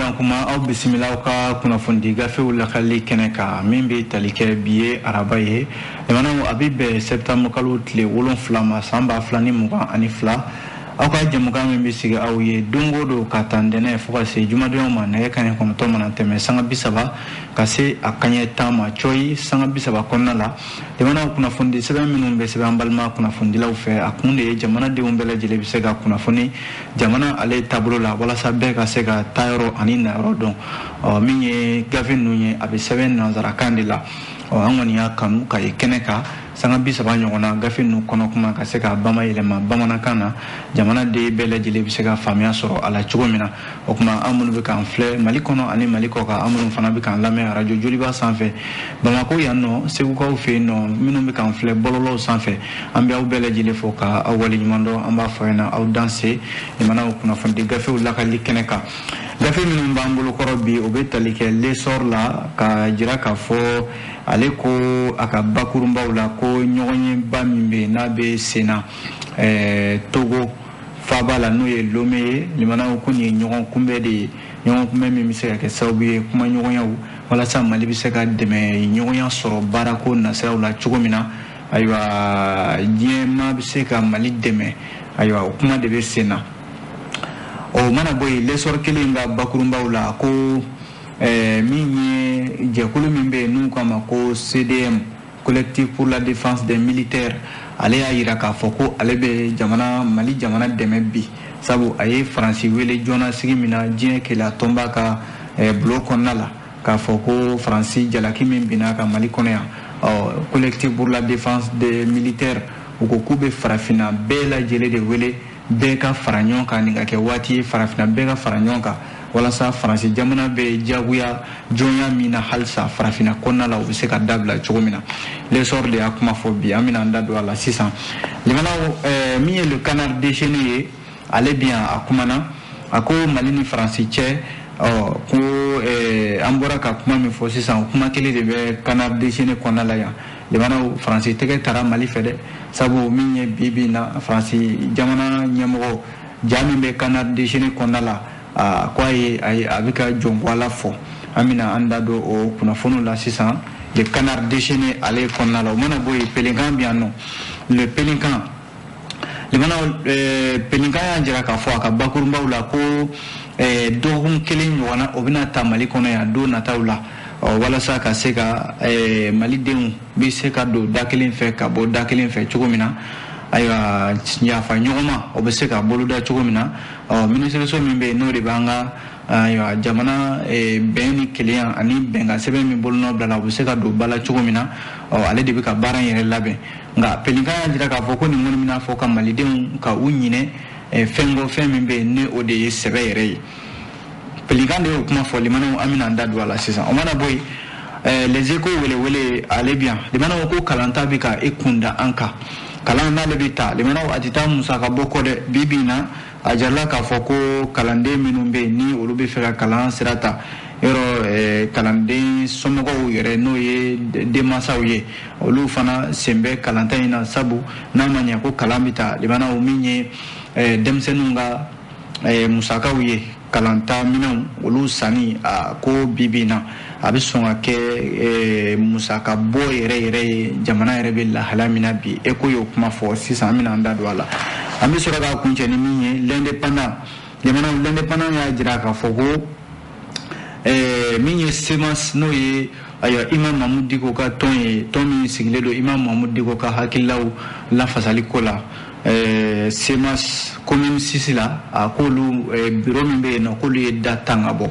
bena kuma aw bisimilaw ka kunafondi gafew lakali kɛnɛ ka min bɛ tali kɛ bi ye araba ye lemanaw a bɛ bɛn septembre kalo tile 7 ma san 2022 aw ka jɛmukan min bɛ sigi aw ye don o don ka ta ntɛnɛ fo ka se jumadonyaw ma nɛgɛ kanɲɛ 9 mana tɛmɛ sanga 30 ka se a kanɲɛ 10 ma cɔyi sanga 30 kɔnɔna la lemanaw kunnafoni sɛbɛn minnu bɛ sɛbɛn an balima kunnafonidilaw fɛ a kun de ye jamanadenw bɛɛ lajɛlen bɛ se ka kunnafoni jamana ale taabolo la walasa bɛɛ ka se ka taa yɔrɔ ani na yɔrɔ dɔn min ye gafe ninnu ye a bɛ sɛbɛn nanzarakan de la an kɔni y'a kanu ka ye kɛnɛ kan sanga 30 ɲɔgɔn na gafe ninnu kɔnɔ kuma ka se ka bamayɛlɛma bamanankan na jamanaden bɛɛ lajɛlen bɛ se ka faamuya sɔrɔ a la cogo min na o kuma an minnu bɛ k'an filɛ mali kɔnɔ ani mali kɔ kan an minnu fana bɛ k'an lamɛn arajo joliba sanfɛ bamako yan nɔ segukaw fɛ yen nɔ minnu bɛ k'an filɛ bɔlɔlɔw sanfɛ an bɛ aw bɛɛ lajɛlen fo ka aw waleɲuman dɔn an b'a fɔ yen na aw danse jamanaw kunnafonidi gafew lakali kɛnɛ kan gafe minnu b'an bolo kɔrɔ bi o bɛ tali kɛ lesɔr la ka jira k'a fɔ ale ko a ka bakurunbaw la ko ɲɔgɔnyeba min bɛ n'a bɛ senna Togo faaba la n'o ye Lomé ye limanaw ko nin ye ɲɔgɔn kunbɛ de ye ɲɔgɔn kunbɛ min bɛ se ka kɛ sababu ye kuma ɲɔgɔnyaw walasa Mali bɛ se ka dɛmɛ ɲɔgɔnya sɔrɔ baarako nasiraw la cogo min na ayiwa diɲɛmaa bɛ se ka Mali dɛmɛ ayiwa o kuma de bɛ sen na o mana bɔ yen lesɔr kelen ka bakurunbaw la ko min ye jɛkulu min bɛ yen n'u k'a ma ko CDM collectif pour la défense des militaires ale y'a yira k'a fɔ ko ale bɛ Mali jamana dɛmɛ bi sabu a ye Faransi wele joona sigi min na diɲɛ kɛlɛ tɔnba ka bulon kɔnɔna la k'a fɔ ko Faransi jalaki min binna ka Mali kɔnɔ yan collectif pour la défense des militaires u ko k'u bɛ farafinna bɛɛ lajɛlen de wele bɛɛ ka fara ɲɔgɔn kan nin ka kɛ waati ye farafinna bɛɛ ka fara ɲɔgɔn kan walasa Faransi jamana bɛ jagoya jɔnya min na halisa farafinna kɔnɔna la u bɛ se ka dabila cogo min na lesɔr de y'a kuma fɔ bi an bɛna an da don a la sisan limanaw min ye le canard déchaîné ye ale bi yan a kumana a ko Mali ni Faransi cɛ ko an bɔra ka kuma min fɔ sisan o kuma kelen de bɛ canard déchaîné kɔnɔna la yan limanaw Faransi tɛgɛ tara Mali fɛ dɛ sabu min ye bi in na Faransi jamana ɲɛmɔgɔ ja min bɛ canard déchaîné kɔnɔna la ko a bɛ ka jɔnbɔla fɔ an bɛna an da don o kunnafoniw la sisan le canard déchaîné ale kɔnɔna la o mana bɔ yen pelenkan bɛ yan nɔ le pelenkan limanaw pelenkan y'a jira k'a fɔ a ka bakurunbaw la ko dɔgɔkun kelen ɲɔgɔnna o bɛna ta Mali kɔnɔ yan don nataw la walasa ka se ka malidenw bɛ se ka don da kelen fɛ ka bɔ da kelen fɛ cogo min na ayiwa yafa ɲɔgɔn ma o bɛ se ka boloda cogo min na minisiriso min bɛ yen n'o de b'an ka ayiwa jamana bɛn ni kelenya ani bɛnkan sɛbɛn min bolonɔ bila la o bɛ se ka don ba la cogo min na ale de bɛ ka baara in yɛrɛ labɛn nka pelenkan y'a jira k'a fɔ ko nin kɔni bɛna fɔ ka malidenw ka u ɲinɛ fɛn min bɛ yen ni o de ye sɛbɛ yɛrɛ ye pelenkan de y'o kuma fɔ limanaw an bɛna an da don a la sisan o mana bɔ yen les échos welewele ale bi yan limanaw ko kalanta bɛ ka e kunda an kan kalan n'ale bɛ ta limanaw a tɛ taa musaka bɔ kɔ dɛ bi in na a jarala k'a fɔ ko kalanden minnu bɛ yen ni olu bɛ fɛ ka kalan sira ta yɔrɔ kalanden somɔgɔw yɛrɛ n'o ye denmansaw ye olu fana sen bɛ kalanta in na sabu n'a ma ɲɛ ko kalan bɛ ta limanaw min ye denmisɛnninw ka musakaw ye kalanta minɛnw olu sanni ko bi in na a bɛ sɔn ka kɛ musaka bɔ yɛrɛ ye jamana yɛrɛ bɛ lahala min na bi e ko y'o kuma fɔ sisan an bɛna an da don a la an bɛ sɔrɔ k'a kuncɛ ni min ye l'indépendant l'indépendant y'a jira k'a fɔ ko min ye SEMAS n'o ye ayiwa Imam Mamudu Diko ka tɔn ye tɔn min sigilen don Imam Mamudu Diko ka hakililaw lafasali ko la SEMAS commune 6 la a k'olu bureau min bɛ yen nɔ k'olu ye da tan ka bɔ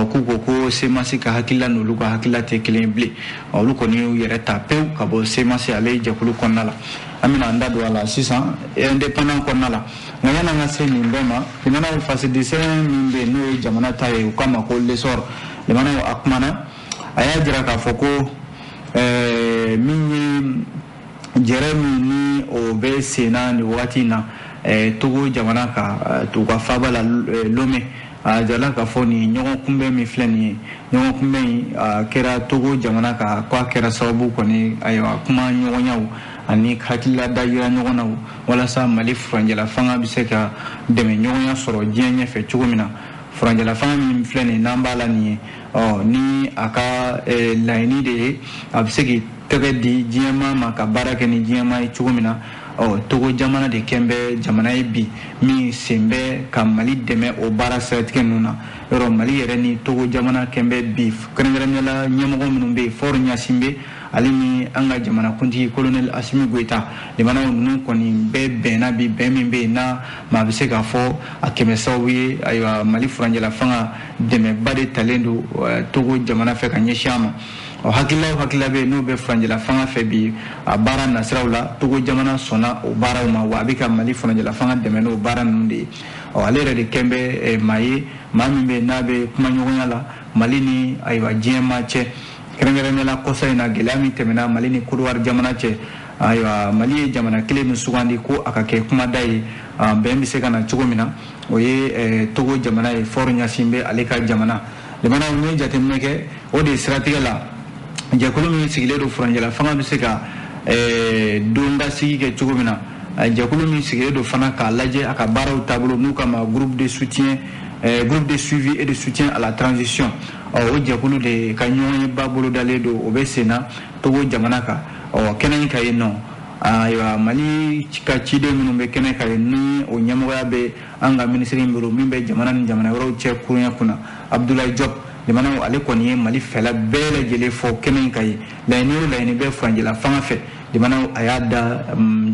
k'u ko ko SEMAS ka hakilila n'olu ka hakilila tɛ kelen ye bilen olu kɔni y'u yɛrɛ ta pewu ka bɔ SEMAS ale ye jɛkulu kɔnɔna la an bɛna an da don a la sisan indépendant kɔnɔna la nka yan'an ka se nin bɛɛ ma limanaw fasidisɛn min bɛ yen n'o ye jamana ta ye u k'a ma ko lesɔr limanaw a kumana a y'a jira k'a fɔ ko min ye jɛrɛ min ni o bɛ senna nin waati in na Togo jamana ka tugu ka faaba la Lomé a jala k'a fɔ nin ɲɔgɔn kunbɛn min filɛ nin ye ɲɔgɔn kunbɛn in kɛra Togo jamana ka k'a kɛra sababu kɔni ayiwa kuma ɲɔgɔnyaw ani hakilila da yira ɲɔgɔn na walasa Mali furanjɛla fanga bɛ se ka dɛmɛ ɲɔgɔnya sɔrɔ diɲɛ ɲɛfɛ cogo min na furanjala fanga min filɛ nin n'an b'a la nin ye ni a ka laɲini de ye a bɛ se k'i tɛgɛ di diɲɛmaa ma ka baara kɛ ni diɲɛmaa ye cogo min na Togo jamana de kɛn bɛ jamana ye bi min sen bɛ ka Mali dɛmɛ o baara siratigɛ ninnu na yɔrɔ Mali yɛrɛ ni Togo jamana kɛn bɛ bi kɛrɛnkɛrɛnnenya ɲɛmɔgɔ minnu bɛ yen Faure Gnassingbé ale ni an ka jamanakuntigi colonel Assimi Goïta jamana ninnu kɔni bɛɛ bɛnna bi bɛn min bɛ yen n'a maa bɛ se k'a fɔ a kɛmɛ sababu ye ayiwa Mali furanjɛla fanga dɛmɛba de talen don Togo jamana fɛ ka ɲɛsin a ma hakilila bɛ n'o bɛ furanjɛla fanga fɛ bi a baara nasiraw la Togo jamana sɔnna o baaraw ma wa a bɛ ka Mali furanjɛla fanga dɛmɛ n'o baara ninnu de ye ale yɛrɛ de kɛn bɛ maa ye maa min bɛ n'a bɛ kumaɲɔgɔnya la Mali ni ayiwa diɲɛmaa cɛ kɛrɛnkɛrɛnnenya kɔsa in na gɛlɛya min tɛmɛna Mali ni Côte d'Ivoire jamana cɛ ayiwa Mali ye jamana kelen min sugandi ko a ka kɛ kumada ye bɛn bɛ se ka na cogo min na o ye Togo jamana ye Faure Gnassingbé ale ka jamana ni jateminɛ kɛ o de siratigɛ la jɛkulu min sigilen don furanjɛla fanga bɛ se ka dondasigi kɛ cogo min na jɛkulu min sigilen don fana k'a lajɛ a ka baaraw taabolo n'u kama groupe de suivi et de soutien à la transition o jɛkulu de ka ɲɔgɔn ye ba bolo dalen don o bɛ sen na Togo jamana kan kɛnɛ in ka yen nɔ ayiwa Mali ka ciden minnu bɛ kɛnɛ kan yen ni o ɲɛmɔgɔya bɛ an ka minisiri in bolo min bɛ jamana ni jamana wɛrɛw cɛ kurunya kunna Abdoulaye Diop jamana ale kɔni ye Mali fɛla bɛɛ lajɛlen fɔ kɛnɛ in kan yen laɲini bɛ furanjɛla fanga fɛ jamana a y'a da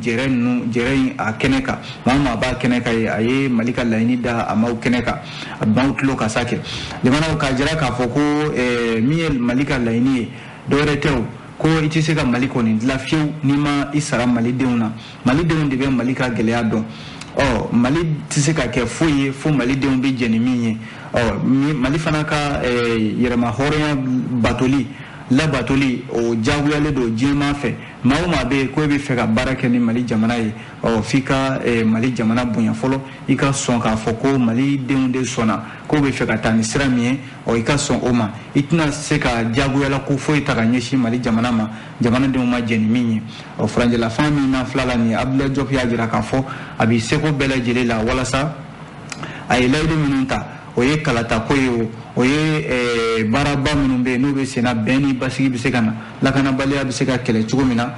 jɛrɛ in a kɛnɛ kan maa b'a kɛnɛ kan ye a ye Mali ka laɲini da a maaw kɛnɛ kan a maaw tulo ka sa kɛ jamana ka jira k'a fɔ ko min ye Mali ka laɲini ye dɔwɛrɛ tɛ o ko i tɛ se ka Mali kɔni dilan fiyewu n'i ma i sara malidenw na malidenw de bɛ Mali ka gɛlɛya dɔn Mali tɛ se ka kɛ foyi ye fo malidenw bɛ jɛ ni min ye Mali fana ka yɛrɛma hɔrɔnya labatoli o jagoyalen don diɲɛmaa fɛ maa o maa bɛ yen ko e bɛ fɛ ka baara kɛ ni Mali jamana ye f'i ka Mali jamana bonya fɔlɔ i ka sɔn k'a fɔ ko malidenw de sɔnna k'o bɛ fɛ ka taa ni sira min ye i ka sɔn o ma i tɛna se ka jagoyala ko foyi ta ka ɲɛsin Mali jamana ma jamanadenw ma jɛ ni min ye furanjɛla fanga min na filala nin ye Abdoulaye Diop y'a jira k'a fɔ a bɛ seko bɛɛ lajɛlen la walasa a ye layidu minnu ta o ye kalatako ye o ye baaraba minnu bɛ yen n'u bɛ senna bɛn ni basigi bɛ se ka na lakanabaliya bɛ se ka kɛlɛ cogo min na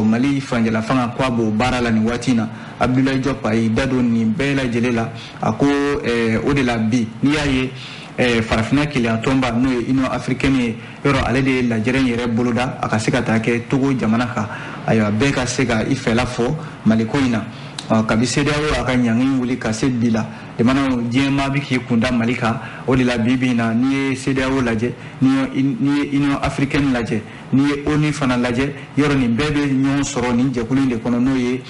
Mali furanjɛla fanga ko a b'o baara la nin waati in na Abdoulaye Diop a y'i da don nin bɛɛ lajɛlen la a ko o de la bi n'i y'a ye farafinna keleya tɔnba n'o ye Union africaine ye yɔrɔ ale de ye lajɛrɛ in yɛrɛ boloda a ka se ka taa kɛ Togo jamana kan ayiwa bɛɛ ka se ka i fɛla fɔ Mali ko in na kabi CEDEAO a ka ɲangini wuli ka se bi la jamana diɲɛmaa bɛ k'i kunda Mali kan o de la bi in na n'i ye CEDEAO lajɛ n'i ye Union africaine lajɛ n'i ye ONU fana lajɛ yɔrɔ nin bɛɛ bɛ ɲɔgɔn sɔrɔ nin jɛkulu de kɔnɔ n'o ye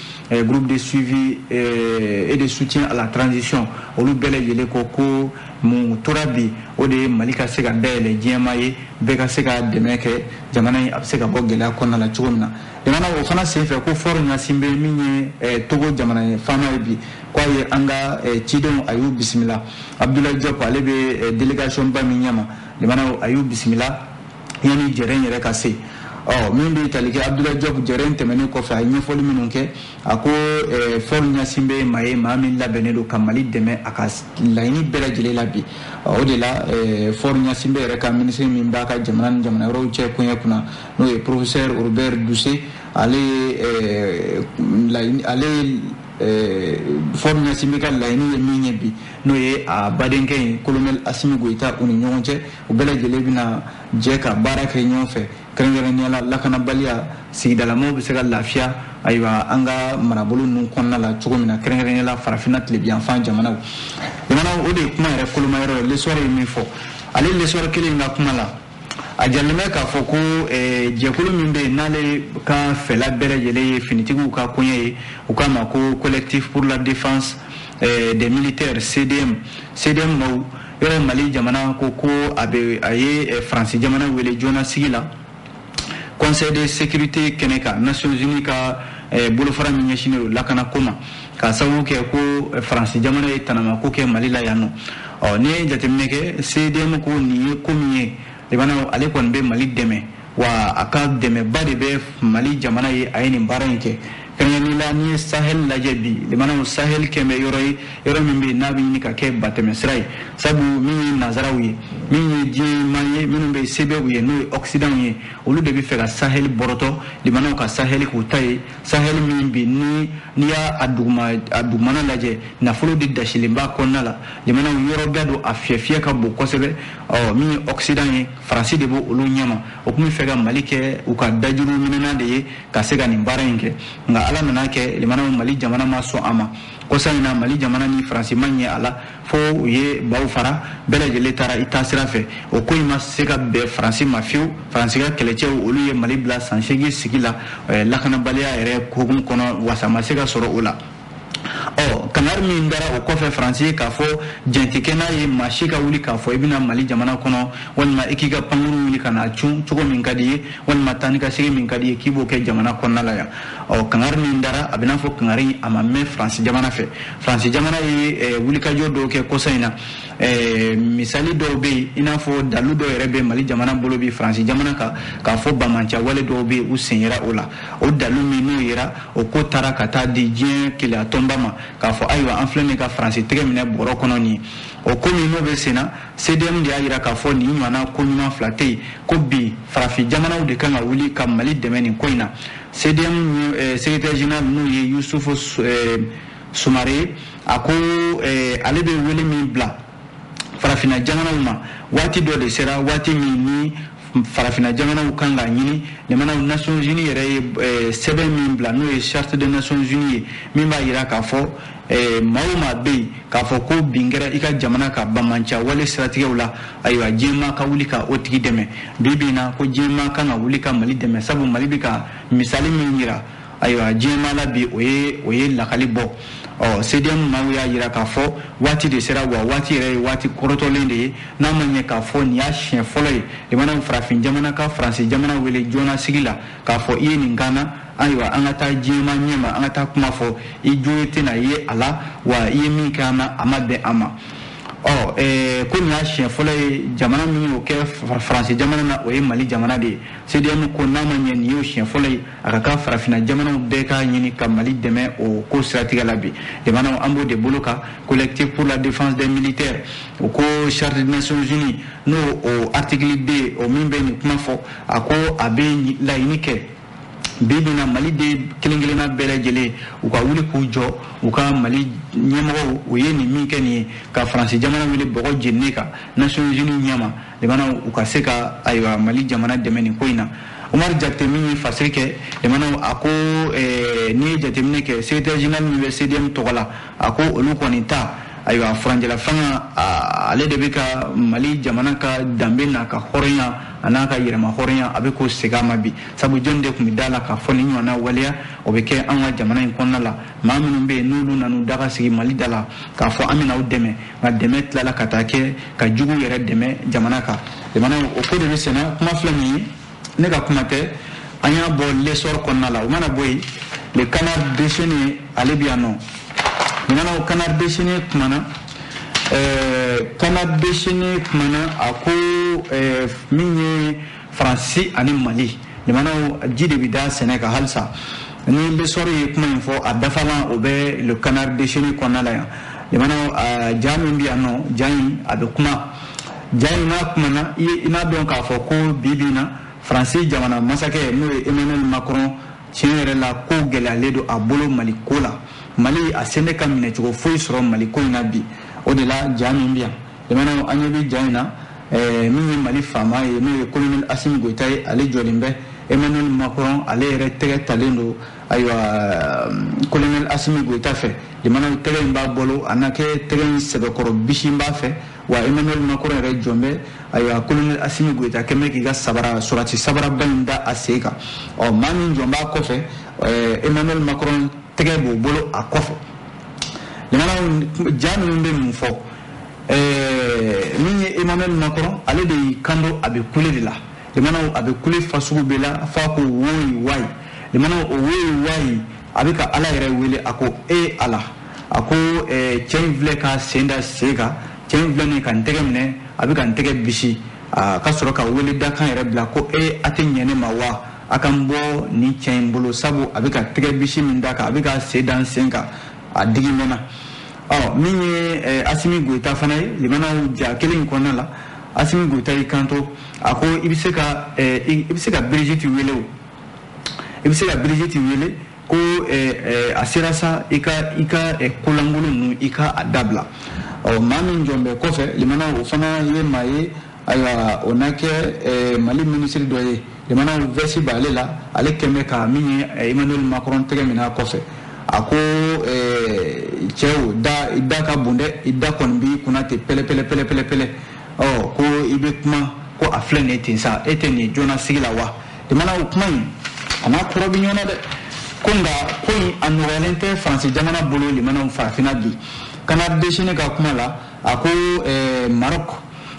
groupe de suivi et de soutien à la transition olu bɛɛ lajɛlen ko mun tora bi o de ye Mali ka se ka dayɛlɛ diɲɛmaa ye bɛɛ ka se ka dɛmɛ kɛ jamana in a bɛ se ka bɔ gɛlɛya kɔnɔna la cogo min na jamana o fana senfɛ ko Faure Gnassingbé min ye Togo jamana ye faama ye bi k'a ye an ka cidenw a y'u bisimila Abdoulaye Diop ale bɛ délégation ba min ɲɛma jamana a y'u bisimila yanni jɛrɛ in yɛrɛ ka se min bɛ tali kɛ Abdoulaye Diop jɛrɛ in tɛmɛnen kɔfɛ a ye ɲɛfɔli minnu kɛ a ko Faure Gnassingbé maa ye maa min labɛnnen don ka Mali dɛmɛ a ka laɲini bɛɛ lajɛlen la bi o de la Faure Gnassingbé yɛrɛ ka minisiri min b'a ka jamana ni jamana wɛrɛw cɛ koɲɛ kunna n'o ye professeur Robert Doucet ale Faure Gnassingbé ka laɲini ye min ye bi n'o ye a badenkɛ ye colonel Assimi Goïta u ni ɲɔgɔn cɛ u bɛɛ lajɛlen bɛna jɛ ka baara kɛ ɲɔgɔn fɛ kɛrɛnkɛrɛnnenya la lakanabaliya sigidalamaw bɛ se ka lafiya ayiwa an ka marabolo ninnu kɔnɔna la cogo min na kɛrɛnkɛrɛnnenya la farafinna tilebiyanfan jamanaw o de ye kuma yɛrɛ kolomayɔrɔ ye l'histoire ye min fɔ ale l'histoire kelen ka kuma la a jalen bɛ k'a fɔ ko jɛkulu min bɛ yen n'ale ka fɛla bɛɛ lajɛlen ye finitigiw ka koɲɛ ye u k'a ma ko collectif pour la défense des militaires CDM maaw yɔrɔ Mali jamana ko a ye Faransi jamana wele joona sigi la Conseil de sécurité kɛnɛ kan Nations Unies ka bolofara min ɲɛsinnen don lakana ko ma k'a sababu kɛ ko Faransi jamana ye tanamako kɛ Mali la yan nɔ n'i ye jateminɛ kɛ CDM ko nin ye ko min ye jamana ale kɔni bɛ Mali dɛmɛ wa a ka dɛmɛba de bɛ Mali jamana ye a ye nin baara in kɛ kenela ni sahel lajebi le mana sahel kembe yoro mimbe nabi ni ka ke bateme sray sabu mi nazarawi mi ji maye minumbe sebe wiye no occident ye olu de bi fera sahel boroto le mana ka sahel ku tay sahel mimbe ni ya aduguma na laje na folo de dashilimba konnala le mana yoro gado afiafia ka bo kosebe mi occident ye france de bo olu nyama o kuma fega malike u ka dajuru minana de ka sega ni barenke nga ala nana ke limana mali jamana ma so ama kosa ina mali jamana ni france manye ala fo ye baw fara bela jele tara itasira fe o ko ima sega be france mafiu france ga keleche olu ye mali bla sanshegi sigila la kana balia ere ko gum kono wasama sega soro ula kanar min dara o kofe français ka fo jentikena ye mashika wuli ka fo ibina mali jamana kono walma ikiga panguru wuli kana chugo min kadi walma tanika sigi min kadi kibo ke jamana konna la ya kanar min dara abina fo kanari amamme français jamana fe français jamana ye wuli ka jodo ke kosaina misali do be ina fo dalu do rebe mali jamana bolo bi français jamana ka fo bamancha wale do be usenyera ola o dalu minu yera o ko tara kata di jien kila tombama ka fo aywa enflene ka français tege mine boro kono ni o ko minu be sena cdm dia yira ka fo ni nyana ko nyuna flatte ko bi farafi jamana de kan wuli ka mali demeni koina cdm secrétaire général no ye Youssouf Soumare ako ale be wele mi bla farafina jamana ma wati do de sera wati ni farafina jamana ukanga nyini le mana Nations Unies yere sebe min bla no charte des Nations Unies mi ba yira ka fo mauma be ka fo ko bingera ika jamana ka bamancha wale strategie wala aywa jema ka wuli ka otigi deme bibina ko jema ka na wuli ka mali deme sabu mali bika misali min yira aywa jema la bi oye la kalibo CDM mawya yira ka fo wati de sera wa wati re wati koroto lende na manye ka fo ni ya chien folay de manam frafin jamana ka français jamana wele jona sigila ka fo iye ni ngana aywa angata jema nyema angata kuma fo ijoyete na ye ala wa iye mi kana amade ama ko ni ya chien folay jamana mi o ke français jamana na o ye mali jamana de CDM ko na manye ni o chien folay aka frafina jamana be ka nyini ka mali deme o ko stratégie labi de manam ambo de boloka collectif pour la défense des militaires o ko charte des Nations Unies no o article D o mimbe ni kuma fo ako abe la inike bibina mali de kelengelena bele jele uka wuli ku jo uka mali nyemo o yeni minke ni ka France jamana wili bogo jeneka Nations Unies nyama de manam uka seka aywa mali jamana demeni koina Omar Jatemini fasrike de manam ako ni Jatemini ke secrétaire général ni CDM togola ako olu konita aywa franjela fanga ale de bika mali jamana ka dambe na ka horonya anaka yirema horonya abeko segama bi sabu jonde kumidala ka foni nyona walia obeke anwa jamana inkonna la maminu be nulu nanu daga sigi mali dala ka fo amina udeme nga deme tlala katake ka jugu yere deme jamana ka de manam o ko de sena kuma flami ne ka kumate anya bo lesor konna la mana boy le canard déchaîné ale biano mana o canard déchaîné kumana canard déchaîné kumana ako minye français ani mali de mana o jide bida Sénégal halsa ni lesor yi kuma info adafala obe le canard déchaîné konna la de mana jami biano jami abe kuma jami na kumana ina don ka fo ko bibina français jamana masake no Emmanuel Macron tiere la ko gela ledo abolo mali kola mali a Sénégal mine ko foi soro mali ko nabi odela jamia de mana anyebi jaina mi mali fama e no colonel Assimi Goïta ale jolimbe Emmanuel Macron ale retege talendo aywa colonel Assimi Goïta fe de mana tere mba bolo anake tere sebekoro bishimba fe wa Emmanuel Macron re jombe aywa colonel Assimi Goïta kemeki ga sabara surati sabara banda aseka mani jomba ko fe Emmanuel Macron tege bo bolo akofo de mana janu mbe mfo mini Emmanuel Macron ale de kando abe kule de la de mana abe kule fasugu bela fa ko woi de mana o woi wai abika ala yere wele ako ala ako chen vle ka senda sega chen vle ne kan tege bisi ka soro ka wele da kan yere bla ko ate nyene mawa akambo ni chain bolo sabu abika tege bishi mindaka abika sedan senka adigi mena minye Assimi Goïta fana limana ja kelen kona la Assimi Goïta ikanto ako ibiseka Brigitte wele ibiseka Brigitte wele ko asirasa ika kulangulu nu ika adabla mami njombe kofe limana ufana ye maye aya onake mali ministre doye limana versi balela ale keme ka minye Emmanuel Macron tege mina kofe ako cheo da ka bunde ida konbi kunate pele ko ibe kuma ko aflene tinsa eteni jona sigila wa limana ukuma ana korobi nyona de konga koyi annualente France jamana bolo limana farafina bi kana deshine ka kuma la ako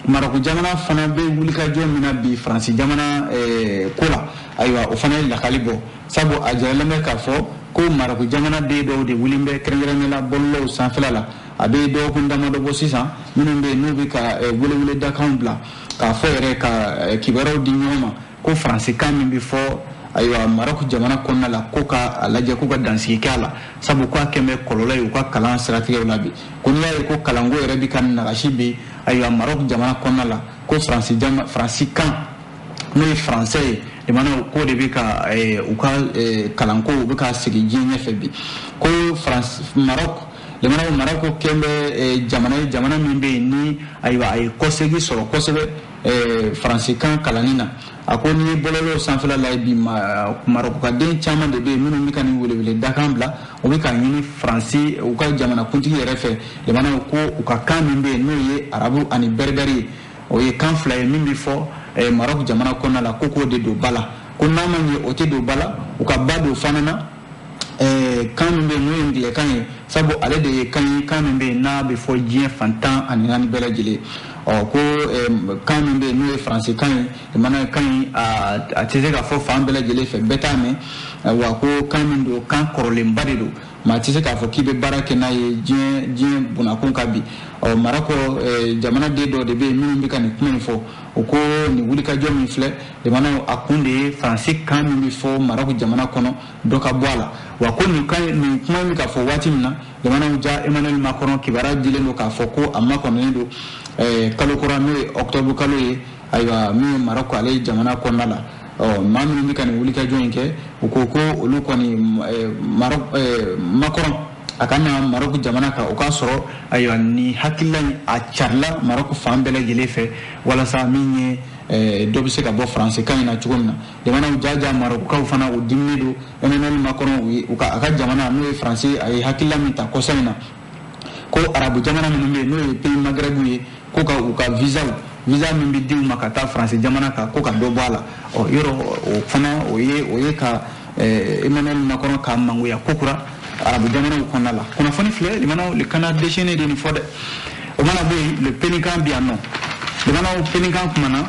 Maroc jamana fana be wulika jomina bi France jamana kola aywa o fana la kalibo sabo ajalame ka fo ko Maroc jamana de do de wulimbe krengere la bollo sanfela la abe do ko ndama do bosisa minumbe nubi ka wule da kambla ka fo ere ka kibaro di nyoma ko France kam bi fo aywa Maroc jamana konna la koka alaje ko dansi kala sabu ko keme kolola yu ko kalan strategie labi kunya ko kalango ere bi kan na rashibi aywa Maroc jamana konna la ko France kan no français de mana ko de bi ka uka kalanko bi ka sigi jinye febi ko France Maroc le mana Maroc kembe jamana mimbe ni aywa ay ko sigi soro ko sebe France kan kalanina ako ni bololo sanfela la bi Maroc ka den chama de be minu mikani wele dakambla o be ka ni France o ka jamana kuntigi refe le mana ko o ka kambe no ye arabu ani berberi o ye kan fla ye mimbi fo Maroc jamana konna la koko de do bala ko nama ni o te do bala o ka bado fanana kambe no ngle kan sabo ale de kambe na be fo jien fantan ani nani bela jile ko kambe no France kan mana kan a teze ka fo fan bela jile fe betame wa ko kambe kan korole mbade do ma teze ka fo kibe barake na ye jien buna kon kabi Marako jamana de do de be min bi kan kuma fo ko ni wulika jomi fle de mana akunde France kan mi fo Marako jamana kono do ka boala wa ko ni kan ni kuma mi ka fo wati mina de mana ja Emmanuel Macron kibara dile no ka fo ko amma kono do kalo korano octobre kalo ye aywa mi Marako ale jamana kono la mami mi kan wulika jomi ke ko olu koni Macron akana Maroc jamana ka o ka soro aywa ni hakilani a charla Maroc fambele jelefe wala sa minye do bi se ka bo France kan na chugonna de mana jaja Maroc ka fana o dimmido Emmanuel Macron o ka aka jamana no France ay hakilani ta ko sayna ko arabu jamana no me no pays Maghreb ko ka visa min bi diu makata France jamana ka ko ka do bala o yoro o fana o ye ka Emmanuel Macron ka mangu ya kokura arabu jamana ko nala kuna foni fle limana le canard déchaîné de ni fode o mana boy le pénican biano le mana o pénican kumana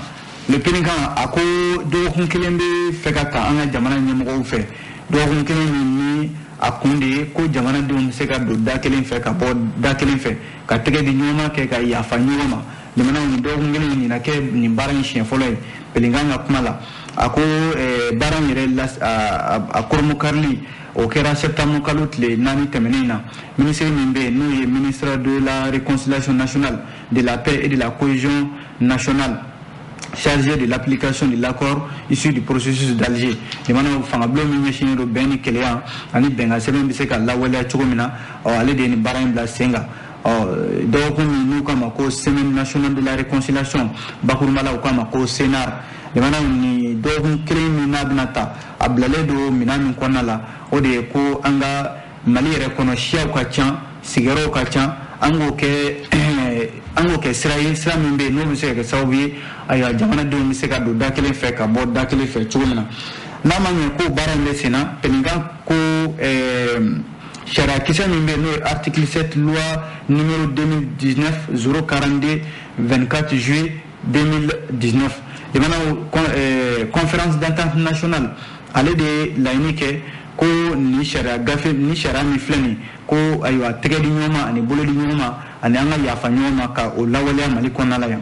le pénican ako do hunkelembe fekata anga jamana nyemo fe do hunkelembe ni akunde ko jamana dum se ka do dakelen fe ka bo dakelen fe ka tege di nyoma ke ka ya fa nyoma limana o do hunkelembe ni na ke ni baran chien folay pelinganga kumala ako baran yere las a kormo karli au kera septembre kalotle nani temenina ministre Mimbe nous est ministre de la réconciliation nationale de la paix et de la cohésion nationale chargé de l'application de l'accord issu du processus d'Alger de mana fangablo mi machine do beni kelea ani benga seben biseka la wala chugomina o ale de ni baran bla senga donc nous comme ko semaine nationale de la réconciliation bakurmala ko kama ko senar de mana ni do krimi nabnata ablale do minami konala o de ko anga mali rekono shia ka chan sigaro ka chan ango ke sira min be no mi se ka sawi aya jamana do mi se ka do dakele fe ka bo dakele fe chulna na manye ko barande sina peninga ko shara kisa min be no article 7 loi numéro 2019 042 24 juillet 2019 de mana conférence d'entente nationale ale de lainike ko ni shara gafe ni shara mi flani ko aywa tege di nyoma ani bolo di nyoma ani anga ya fa nyoma ka o lawale mali kona la ya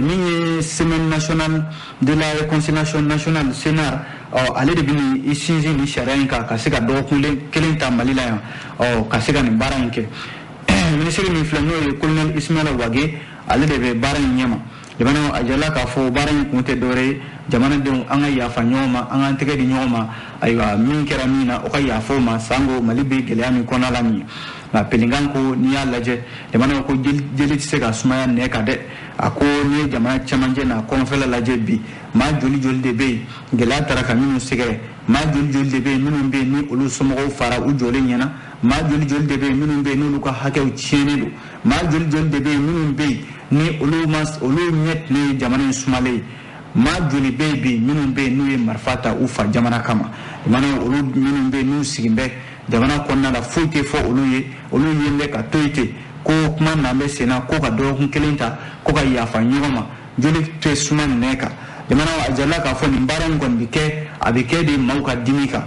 min semaine nationale de la réconciliation nationale Sénat ale de bini isinzi ni sharia in ka se ka dɔgɔkun kelen ta Mali la yan ka se ka nin baara in kɛ ministre min filɛ n'o ye colonel Ismaila Wage ale de bɛ baara in ɲɛma jamana a jala k'a fɔ baara in kun tɛ dɔwɛrɛ ye jamanadenw an ka yafa ɲɔgɔn ma an k'an tɛgɛ di ɲɔgɔn ma ayiwa min kɛra min na o ka yafa o ma sango Mali bɛ gɛlɛya min kɔnɔna la nin ye nka pelinkan ko n'i y'a lajɛ jamana ko jeli tɛ se ka sumaya nɛ kan dɛ a ko n'i ye jamana cɛmancɛ n'a kɔnɔfɛla lajɛ bi maa joli joli de bɛ yen gɛlɛya taara ka minnu sɛgɛrɛ maa joli joli de bɛ yen minnu bɛ yen ni olu somɔgɔw fara u jɔlen ɲɛna maa joli joli de bɛ yen minnu bɛ yen n'olu ka hakɛw tiɲɛnen don maa joli joli de bɛ yen minnu bɛ yen ni olu ɲɛ tile ye jamana in sumalen maa joli bɛ yen bi minnu bɛ yen n'u ye marifa ta u fa jamana kama jamana olu minnu bɛ yen n'u sigin bɛ jamana kɔnɔna la foyi tɛ fɔ olu ye bɛ ka to yen ten ko kuma n'an bɛ sen na ko ka dɔgɔkun kelen ta ko ka yafa ɲɔgɔn ma joli tɛ suma nɛn kan jamana a jalila k'a fɔ nin baara in kɔni bɛ kɛ a bɛ kɛ de maaw ka dimi kan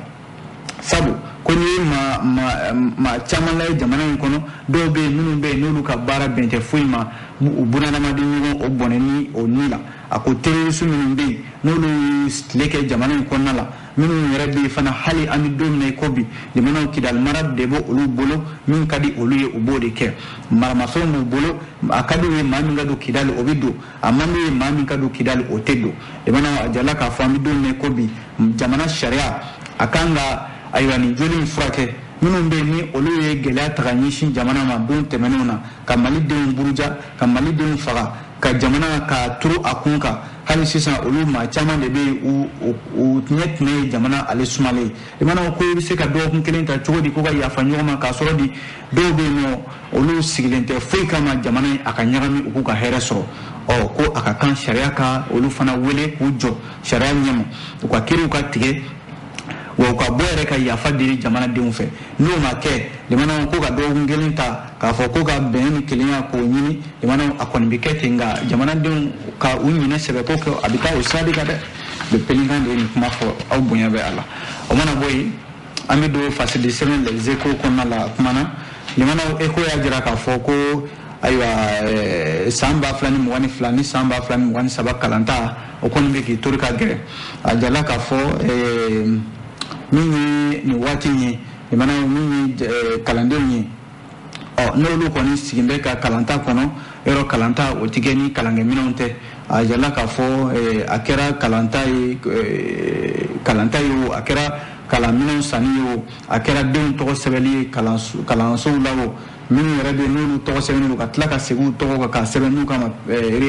sabu ko n'i ye maa caman lajɛ jamana in kɔnɔ dɔw bɛ yen minnu bɛ yen n'olu ka baara bɛn tɛ foyi ma u bunadamaden ɲɔgɔn o bɔnɛ ni o ni la a ko terroriste minnu bɛ yen n'olu tile kɛ jamana in kɔnɔna la minnu yɛrɛ bɛ yen fana hali an bɛ don min na i ko bi jamanaw kidali mara de b'o olu bolo min ka di olu ye u b'o de kɛ maramafɛnw b'u bolo a ka di u ye maa min ka don kidali o bɛ don a man d'u ye maa min ka don kidali o tɛ don jamana a jala k'a fɔ an bɛ don min na i ko bi jamana sariya a kan ka ayiwa nin joli in furakɛ minnu bɛ yen ni olu ye gɛlɛya ta ka ɲɛsin jamana ma don tɛmɛnenw na ka malidenw buruja ka malidenw faga ka jamana ka turu a kun kan hali sisan olu maa caman de bɛ yen u ɲɛ tɛnɛ ye jamana ale sumalen jamana ko i bɛ se ka dɔgɔkun kelen ta cogo di ko ka yafa ɲɔgɔn ma k'a sɔrɔ di dɔw bɛ yen nɔ olu sigilen tɛ foyi kama jamana a ka ɲagami u k'u ka hɛrɛ sɔrɔ ko a ka kan sariya ka olu fana wele k'u jɔ sariya ɲɛma u ka kiiriw ka tigɛ wa u ka bɔ yɛrɛ ka yafa deli jamanadenw fɛ n'o ma kɛ jamana ko ka dɔgɔkun kelen ta k'a fɔ ko ka bɛn ni kelenya k'o ɲini jamana a kɔni bɛ kɛ ten nka jamanadenw ka u ɲinɛ sɛbɛko kɛ a bɛ taa o sira de kan dɛ le pelinkan de ye nin kuma fɔ aw bonya bɛ a la o mana bɔ yen an bɛ don fasidi sɛbɛn les échos kɔnɔna la kuma na jamana écho y'a jira k'a fɔ ko ayiwa san 2022 ni san 2023 kalanta o kɔni bɛ k'i tori ka gɛrɛ a jala k'a fɔ min ye nin waati ye jamana min ye kalandenw ye n'olu kɔni sigin bɛ ka kalanta kɔnɔ yɔrɔ kalanta o tɛ kɛ ni kalankɛminɛnw tɛ a jala k'a fɔ a kɛra kalanta ye o a kɛra kalanminɛnw sanni ye o a kɛra denw tɔgɔ sɛbɛnni ye kalansow la o minnu yɛrɛ bɛ n'olu tɔgɔ sɛbɛnnen don ka tila ka segin u tɔgɔ kan ka sɛbɛn n'u kama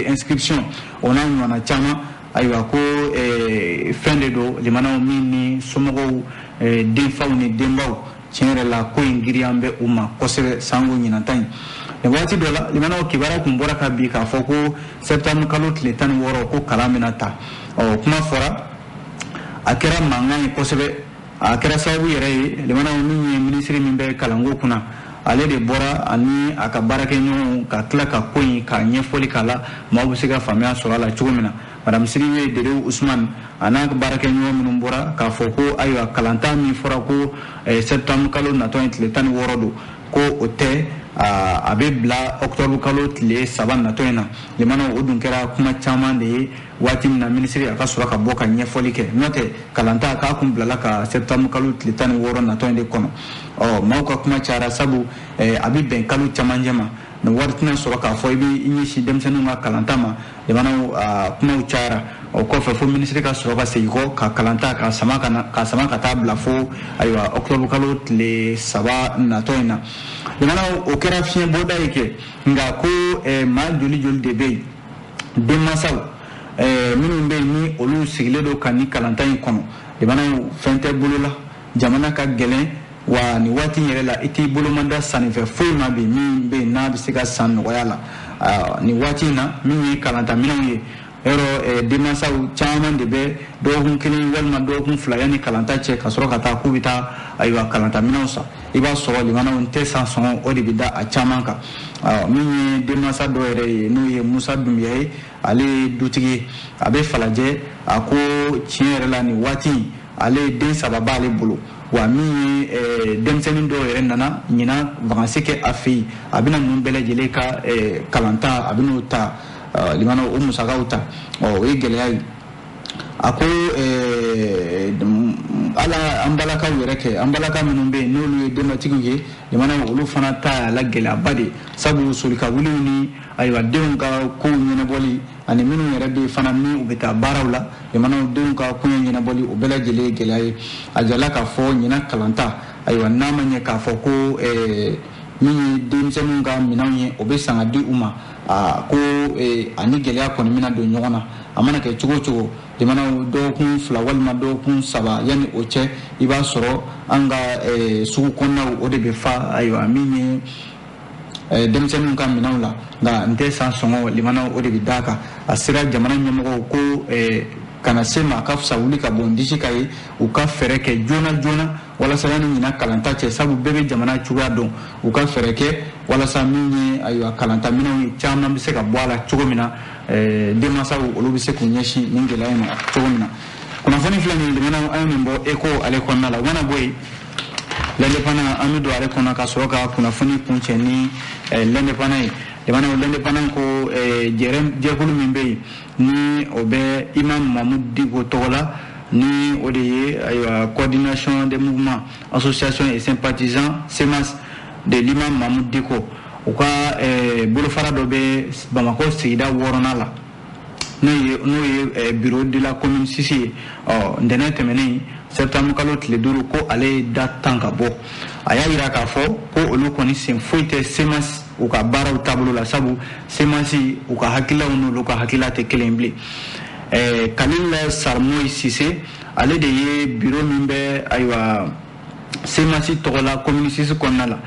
inscription o n'a ɲɔgɔnna caman ayiwa ko fɛn de don limanaw min ni somɔgɔw denfaw ni denbaw tiɲɛ yɛrɛ la ko in giriya bɛ u ma kosɛbɛ sango ɲinanta in nin waati dɔ la limanaw kibaruya kun bɔra ka bi k'a fɔ ko septembre kalo tile 16 ko kalan bɛna ta kuma fɔra a kɛra mankan ye kosɛbɛ a kɛra sababu yɛrɛ ye limanaw min ye minisiri min bɛ kalanko kunna ale de bɔra ani a ka baarakɛɲɔgɔnw ka tila ka ko in ka ɲɛfɔli k'a la maaw bɛ se ka faamuya sɔrɔ a la cogo min na madame Siribe Dedewu Usman a n'a ka baarakɛɲɔgɔn minnu bɔra k'a fɔ ko ayiwa kalanta min fɔra ko septembre kalo natɔ ye tile 16 don ko o tɛ a bɛ bila octobre kalo tile 3 natɔ in na limanaw o dun kɛra kuma caman de ye waati min na minisiri a ka sɔrɔ ka bɔ ka ɲɛfɔli kɛ n'o tɛ kalanta k'a kun bilala ka septembre kalo tile 16 natɔ in de kɔnɔ maaw ka kuma cayara sabu a bɛ bɛn kalo camancɛ ma nin wari tɛna sɔrɔ k'a fɔ i bɛ i ɲɛsin denmisɛnninw ka kalanta ma limanaw kumaw cayara o kɔfɛ fo minisiri ka sɔrɔ ka segin kɔ ka kalanta ka sama ka taa bila fo ayiwa octobre kalo tile 3 natɔ in na limanaw o kɛra fiɲɛ bɔda ye kɛ nka ko maa joli joli de bɛ yen denmansaw minnu bɛ yen ni olu sigilen don ka ni kalanta in kɔnɔ limanaw fɛn tɛ bolo la jamana ka gɛlɛn wa ni waati yɛrɛ la i t'i bolomada sannifɛ foyi ma bi min bɛ yen n'a bɛ se ka san nɔgɔya la ni waati in na min ye kalantaminɛnw ye yɔrɔ denmansaw caman de bɛ dɔgɔkun kelen walima dɔgɔkun 2 yanni kalanta cɛ ka sɔrɔ ka taa k'u bɛ taa ayiwa kalantaminɛnw san i b'a sɔrɔ limanaw tɛ san sɔngɔ o de bɛ da a caman kan min ye denmansa dɔ yɛrɛ ye n'o ye Musa Dunbiya ye ale ye dutigi a bɛ Falajɛ a ko tiɲɛ yɛrɛ la nin waati ale den 3 b'ale bolo wa min ye denmisɛnnin dɔw yɛrɛ nana ɲina vacances kɛ a fɛ yen a bɛna ninnu bɛɛ lajɛlen ka kalanta a bɛn'o ta limana o musakaw ta o ye gɛlɛya ye a ko ala an balakaw yɛrɛ kɛ an balaka minnu bɛ yen n'olu ye denbatigiw ye limana olu fana ta la gɛlɛyaba de sabu solikawuliw ni ayiwa denw ka kow ɲɛnabɔli ani minnu yɛrɛ bɛ fana min u bɛ taa baaraw la limana denw ka kow ɲɛnabɔli o bɛɛ lajɛlen ye gɛlɛya ye a jala k'a fɔ ɲina kalanta ayiwa n'a ma ɲɛ k'a fɔ ko min ye denmisɛnninw ka minɛnw ye o bɛ san ka di u ma ko ani gɛlɛya kɔni bɛna don ɲɔgɔn na a mana kɛ cogo o cogo limana dɔgɔkun 2 walima dɔgɔkun 3 yanni o cɛ i b'a sɔrɔ an ka sugu kɔnɔnaw o de bɛ fa ayiwa min ye denmisɛnninw ka minɛnw la nka n tɛ san sɔngɔ limana o de bɛ d'a kan a sera jamana ɲɛmɔgɔw ko kana se ma a ka fisa wuli ka bɔ disi ka ye u ka fɛɛrɛ kɛ joona joona walasa yanni ɲina kalanta cɛ sabu bɛɛ bɛ jamana cogoya dɔn u ka fɛɛrɛ kɛ walasa min ye ayiwa kalanta minɛnw ye caman bɛ se ka bɔ a la cogo min na denmansaw olu bɛ se k'u ɲɛsin nin gɛlɛya in ma cogo min na kunnafoni filɛ nin limana an ye min bɔ ECHO ale kɔnɔna la u mana bɔ yen l'indépendant an bɛ don ale kɔnɔ ka sɔrɔ ka kunnafoni kuncɛ ni l'indépendant ye limana l'indépendant ko jɛkulu min bɛ yen ni o bɛ Imam Mahmoud Dicko tɔgɔ la ni o de ye ayiwa coordination des mouvements associations et sympathisants CEMAS de l'Imam Mahmoud Dicko u ka bolofara dɔ bɛ Bamako sigida 6nan la n'o ye bureau de la commune 6 ye ntɛnɛn tɛmɛnen septembre kalo tile 5 ko ale da 10 ka bɔ a y'a yira k'a fɔ ko olu kɔni sen foyi tɛ CEMAS u ka baaraw taabolo la sabu CEMAS u ka hakilaw n'olu ka hakila tɛ kelen bilen Kalil Sarmoyi Sise ale de ye bureau min bɛ ayiwa CEMAS tɔgɔ la commune 6 kɔnɔna la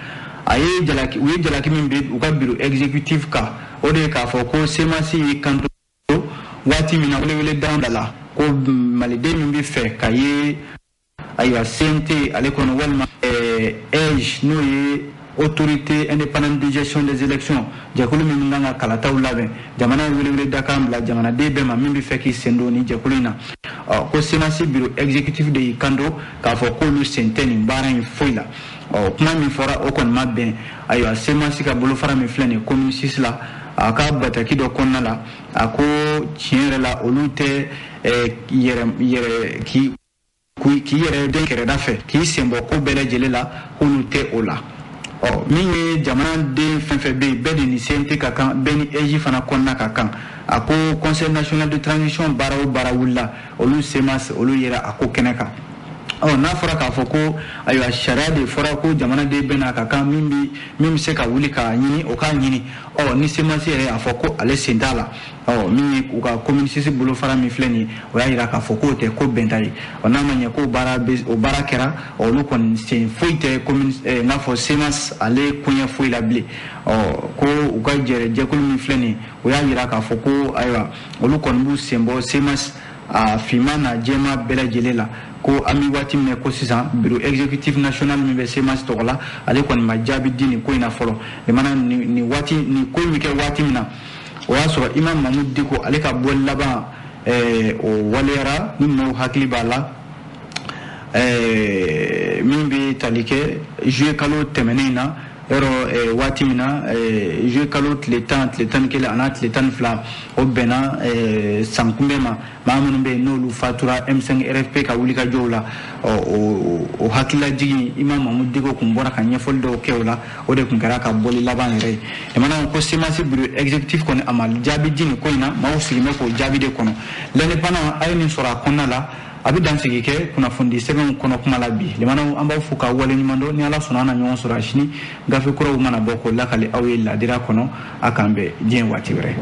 a ye u ye jalaki min bɛ u ka bureau exécutif kan o de ye k'a fɔ ko CEMAS ye kanto waati min na welewele da la ko maliden min bɛ fɛ ka ye ayiwa CNT ale kɔnɔ walima EJ n'o ye autorité indépendante de gestion des élections jɛkulu min kan ka kalataw labɛn jamana ye welewele da kan bila jamanaden bɛɛ ma min bɛ fɛ k'i sen don nin jɛkulu in na ko CEMAS bureau exécutif de y'i kanto k'a fɔ k'olu sen tɛ nin baara in foyi la kuma min fɔra o kɔni ma bɛn ayiwa CEMAS ka bolofara min filɛ nin ye commune 6 la a ka bataki dɔ kɔnɔna la a ko tiɲɛ yɛrɛ la olu tɛ k'i yɛrɛ den kɛrɛda fɛ k'i sen bɔ ko bɛɛ lajɛlen la k'olu tɛ o la min ye jamanaden fɛn fɛn bɛ yen bɛɛ de ni CNT ka kan bɛɛ ni EJ fana kɔnɔna ka kan a ko conseil national de transition baara o baara wulila olu CEMAS olu yɛrɛ a ko kɛnɛ kan n'a fɔra k'a fɔ ko ayiwa sariya de fɔra ko jamanaden bɛɛ n'a ka kan min bɛ se ka wuli k'a ɲini o k'a ɲini ni CEMAS yɛrɛ y'a fɔ ko ale sen t'a la min ye u ka commune 6 bolofara min filɛ nin ye o y'a yira k'a fɔ k'o tɛ ko bɛnta ye n'a ma ɲɛ ko o baara kɛra olu kɔni sen foyi tɛ commune n'a fɔ CEMAS ale koɲɛ foyi la bilen ko u ka jɛkulu min filɛ nin ye o y'a yira k'a fɔ ko ayiwa olu kɔni b'u sen bɔ CEMAS a finman n'a jɛma bɛɛ lajɛlen la ko an bɛ waati min ko sisan bureau exécutif national min bɛ CEMAS tɔgɔ la ale kɔni ma jaabi di nin ko in na fɔlɔ limana nin ko in bɛ kɛ waati min na o y'a sɔrɔ Imam Mahmoud Dicko ale ka bɔli laban o waleyara ni maaw hakili b'a la min bɛ tali kɛ juillet kalo tɛmɛnen na yɔrɔ waati min na juillet kalo tile 11 a n'a tile 12 o bɛnna san kunbɛn ma maa minnu bɛ yen n'olu fatura M5 RFP ka wuli ka jɔw la o hakililajigin Imam Mahmoud Dicko kun bɔra ka ɲɛfɔli dɔw kɛ o la o de kun kɛra ka bɔli laban yɛrɛ ye jamana ko CEMAS bureau exécutif kɔni a ma jaabi di nin ko in na maaw sigilen bɛ k'o jaabi de kɔnɔ l'indépendant a ye nin sɔrɔ a kɔnɔna la a bɛ dansigi kɛ kunnafoni sɛbɛnw kɔnɔ kuma la bi limanaw an b'aw fo k'aw waleɲuman dɔn ni ala sɔnna an na ɲɔgɔn sɔrɔ a sini gafe kuraw mana bɔ k'o lakali aw ye ladira kɔnɔ a k'an bɛn diɲɛ waati wɛrɛ